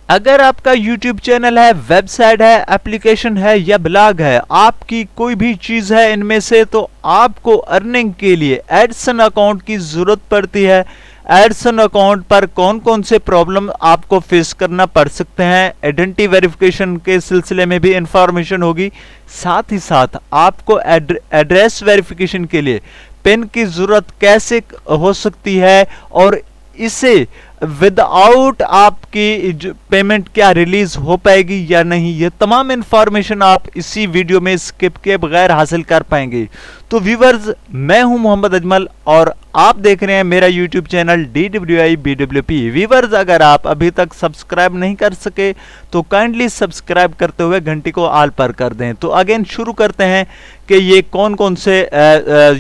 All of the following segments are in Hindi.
अगर आपका YouTube चैनल है, वेबसाइट है, एप्लीकेशन है या ब्लॉग है, आपकी कोई भी चीज है इनमें से, तो आपको अर्निंग के लिए एडसन अकाउंट की जरूरत पड़ती है। एडसन अकाउंट पर कौन कौन से प्रॉब्लम आपको फेस करना पड़ सकते हैं, आइडेंटिटी वेरिफिकेशन के सिलसिले में भी इंफॉर्मेशन होगी। साथ ही साथ आपको एड्रेस वेरिफिकेशन के लिए पिन की जरूरत कैसे हो सकती है और इसे विदाउट आपकी पेमेंट क्या रिलीज हो पाएगी या नहीं, ये तमाम इंफॉर्मेशन आप इसी वीडियो में स्किप के बगैर हासिल कर पाएंगे। तो व्यूअर्स, मैं हूं मोहम्मद अजमल और आप देख रहे हैं मेरा यूट्यूब चैनल DWI-BWP। व्यूअर्स, अगर आप अभी तक सब्सक्राइब नहीं कर सके तो काइंडली सब्सक्राइब करते हुए घंटी को ऑल पर कर दें। तो अगेन शुरू करते हैं कि ये कौन कौन से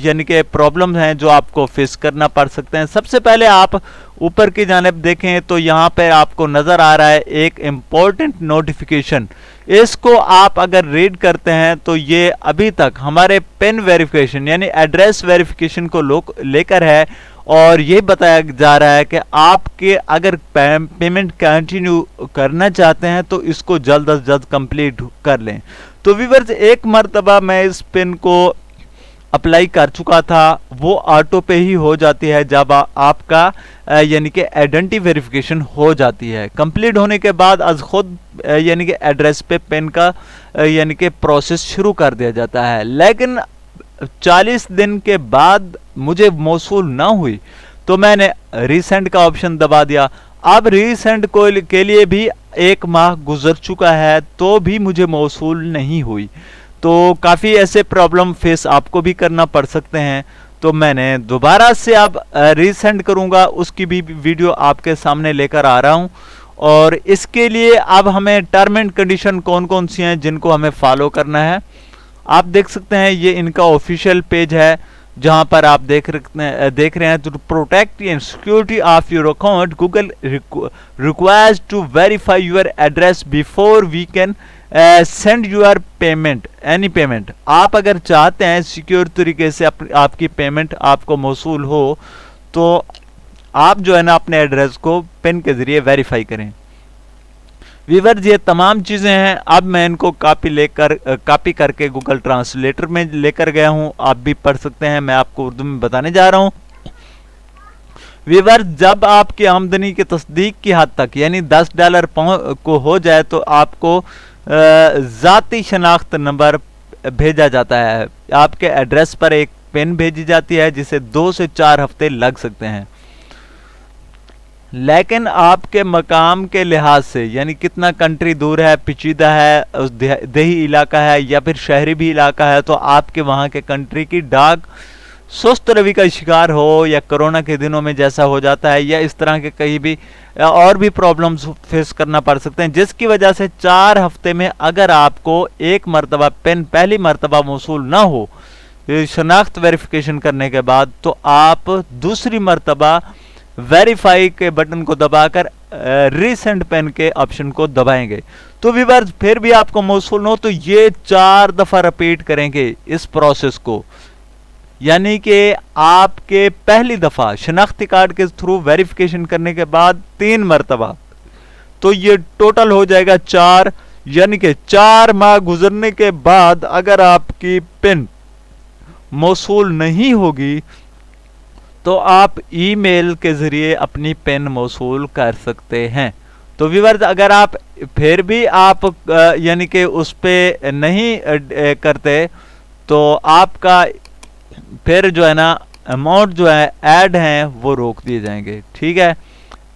यानी कि प्रॉब्लम हैं जो आपको फेस करना पड़ सकते हैं। सबसे पहले आप ऊपर की जानिब देखें तो यहाँ पर आपको नजर आ रहा है एक इंपॉर्टेंट नोटिफिकेशन। इसको आप अगर रीड करते हैं तो ये अभी तक हमारे पिन वेरिफिकेशन यानी एड्रेस वेरिफिकेशन को लेकर है और ये बताया जा रहा है कि आपके अगर पेमेंट कंटिन्यू करना चाहते हैं तो इसको जल्द अज जल्द कंप्लीट कर लें। तो व्यूअर्स, एक मर्तबा मैं इस पिन को अप्लाई कर चुका था, वो ऑटो पे ही हो जाती है जब आपका यानी कि आइडेंटिटी वेरिफिकेशन हो जाती है। कंप्लीट होने के बाद आज खुद यानी कि एड्रेस पे पिन का यानी कि प्रोसेस शुरू कर दिया जाता है। लेकिन 40 दिन के बाद मुझे मौसूल ना हुई तो मैंने रीसेंड का ऑप्शन दबा दिया। अब रीसेंड के लिए भी 1 माह गुजर चुका है तो भी मुझे मौसूल नहीं हुई। तो काफ़ी ऐसे प्रॉब्लम फेस आपको भी करना पड़ सकते हैं। तो मैंने दोबारा से अब रीसेंड करूंगा, उसकी भी वीडियो आपके सामने लेकर आ रहा हूं। और इसके लिए अब हमें टर्म एंड कंडीशन कौन कौन सी हैं जिनको हमें फॉलो करना है, आप देख सकते हैं। ये इनका ऑफिशियल पेज है जहां पर आप देख रहे हैं। To protect and security of your account, Google requires to verify your address before we can send your payment any payment. आप अगर चाहते हैं सिक्योर तरीके से आपकी पेमेंट आपको मौसूल हो तो आप जो है ना अपने एड्रेस को पिन के जरिए वेरीफाई करें। व्यूअर्स, ये तमाम चीजें हैं। अब मैं इनको कॉपी करके गूगल ट्रांसलेटर में लेकर गया हूं, आप भी पढ़ सकते हैं। मैं आपको उर्दू में बताने जा रहा हूं। व्यूअर्स, जब आपकी आमदनी की तस्दीक की हद तक यानी $10 को हो जाए तो आपको ज़ाती शनाख्त नंबर भेजा जाता है। आपके एड्रेस पर एक पिन भेजी जाती है जिसे 2 से 4 हफ्ते लग सकते हैं। लेकिन आपके मकाम के लिहाज से यानी कितना कंट्री दूर है, पेचीदा है, देही इलाका है या फिर शहरी भी इलाका है, तो आपके वहाँ के कंट्री की डाक सुस्त रवि का शिकार हो या कोरोना के दिनों में जैसा हो जाता है या इस तरह के कहीं भी और भी प्रॉब्लम्स फेस करना पड़ सकते हैं, जिसकी वजह से 4 हफ्ते में अगर आपको एक मरतबा पिन पहली मरतबा मौसूल ना हो शनाख्त वेरिफिकेशन करने के बाद, तो आप दूसरी मरतबा वेरीफाई के बटन को दबाकर रीसेंड पिन के ऑप्शन को दबाएंगे। तो व्यूअर्स, फिर भी आपको मौसूल न हो तो ये 4 दफा रिपीट करेंगे इस प्रोसेस को, यानी कि आपके पहली दफा शनाख्ती कार्ड के थ्रू वेरिफिकेशन करने के बाद 3 मरतबा, तो ये टोटल हो जाएगा 4। यानी कि 4 माह गुजरने के बाद अगर आपकी पिन मौसूल नहीं होगी तो आप ईमेल के जरिए अपनी पिन मौसूल कर सकते हैं। तो व्यूअर्स, अगर आप फिर भी आप यानी कि उस पे नहीं करते तो आपका फिर जो है ना अमाउंट जो है ऐड हैं वो रोक दिए जाएंगे। ठीक है,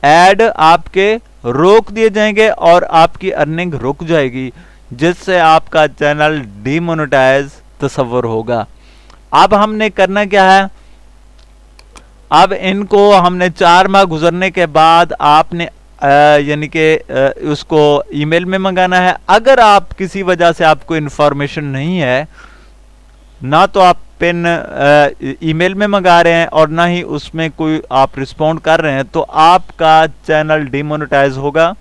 ऐड आपके रोक दिए जाएंगे और आपकी अर्निंग रुक जाएगी, जिससे आपका चैनल डीमोनेटाइज तस्वर होगा। अब हमने करना क्या है, अब इनको हमने 4 माह गुजरने के बाद आपने यानी कि उसको ईमेल में मंगाना है। अगर आप किसी वजह से आपको इंफॉर्मेशन नहीं है, ना तो आप पिन ईमेल में मंगा रहे हैं और ना ही उसमें कोई आप रिस्पॉन्ड कर रहे हैं, तो आपका चैनल डिमोनेटाइज होगा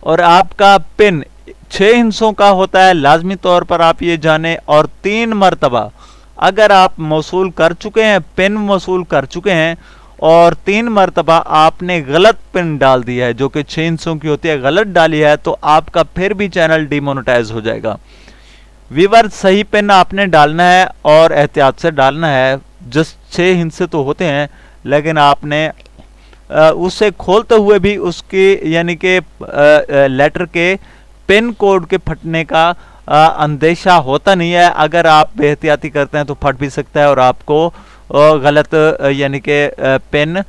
और आपका पिन 6 हिस्सों का होता है, लाजमी तौर पर आप ये जाने। और 3 मरतबा अगर आप मौसूल कर चुके हैं, पिन मौसूल कर चुके हैं और 3 मरतबा आपने गलत पिन डाल दी है जो कि 600 की होती है, गलत डाली है, तो आपका फिर भी चैनल डिमोनेटाइज हो जाएगा। व्यूअर सही पिन आपने डालना है और एहतियात से डालना है। जस्ट 6 हिस्से तो होते हैं, लेकिन आपने उसे खोलते हुए भी उसके यानी कि लेटर के पिन कोड के फटने का अंदेशा होता नहीं है। अगर आप बेहतियाती करते हैं तो फट भी सकता है और आपको गलत यानी कि पिन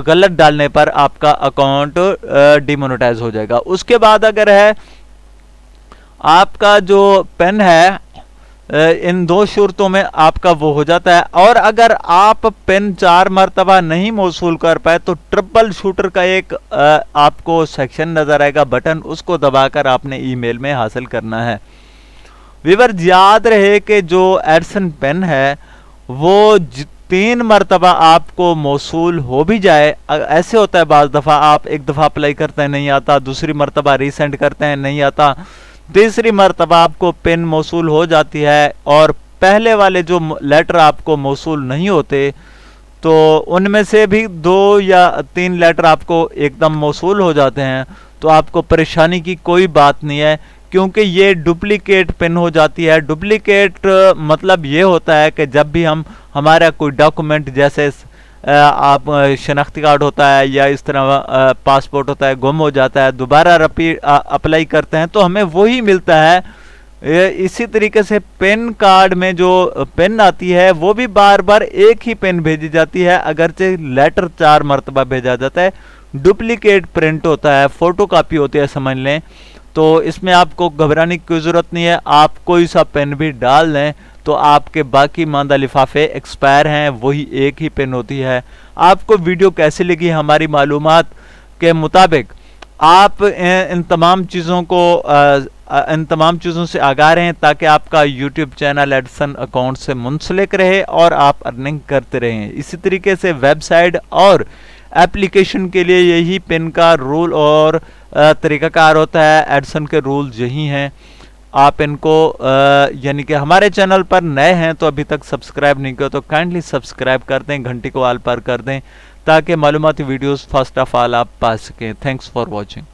गलत डालने पर आपका अकाउंट डिमोनेटाइज हो जाएगा। उसके बाद अगर है आपका जो पिन है इन 2 शर्तों में आपका वो हो जाता है, और अगर आप पिन 4 मरतबा नहीं मौसूल कर पाए तो ट्रिपल शूटर का एक आपको सेक्शन नजर आएगा बटन, उसको दबाकर आपने ईमेल में हासिल करना है। व्यूअर याद रहे कि जो एडसन पिन है वो 3 मरतबा आपको मौसूल हो भी जाए। ऐसे होता है बाज़ दफ़ा आप एक दफ़ा अप्लाई करते हैं नहीं आता, दूसरी मरतबा रीसेंड करते हैं नहीं आता, तीसरी मरतबा आपको पिन मौसूल हो जाती है और पहले वाले जो लेटर आपको मौसूल नहीं होते तो उनमें से भी 2 या 3 लेटर आपको एकदम मौसूल हो जाते हैं, तो आपको परेशानी की कोई बात नहीं है, क्योंकि ये डुप्लीकेट पिन हो जाती है। डुप्लीकेट मतलब ये होता है कि जब भी हम हमारा कोई डॉक्यूमेंट जैसे आप शनाख्ती कार्ड होता है या इस तरह पासपोर्ट होता है गुम हो जाता है, दोबारा अप्लाई करते हैं तो हमें वही मिलता है। इसी तरीके से पेन कार्ड में जो पेन आती है वो भी बार बार एक ही पेन भेजी जाती है, अगरचे लेटर 4 मरतबा भेजा जाता है। डुप्लीकेट प्रिंट होता है, फोटो कापी होती है समझ लें। तो इसमें आपको घबराने की कोई ज़रूरत नहीं है, आप कोई सा पेन भी डाल दें तो आपके बाकी मानदा लिफाफे एक्सपायर हैं, वही एक ही पेन होती है। आपको वीडियो कैसी लगी हमारी मालूमात के मुताबिक आप इन तमाम चीज़ों को इन तमाम चीज़ों से आगाह रहें ताकि आपका यूट्यूब चैनल एडसन अकाउंट से मुंसलिक रहे और आप अर्निंग करते रहें। इसी तरीके से वेबसाइट और एप्लीकेशन के लिए यही पिन का रूल और तरीक़ाकार होता है। एडसन के रूल्स यही हैं। आप इनको यानी कि हमारे चैनल पर नए हैं तो अभी तक सब्सक्राइब नहीं किया तो काइंडली सब्सक्राइब कर दें, घंटी को आल पर कर दें ताकि मालूमाती वीडियोस फर्स्ट ऑफ ऑल आप पा सकें। Thanks for watching.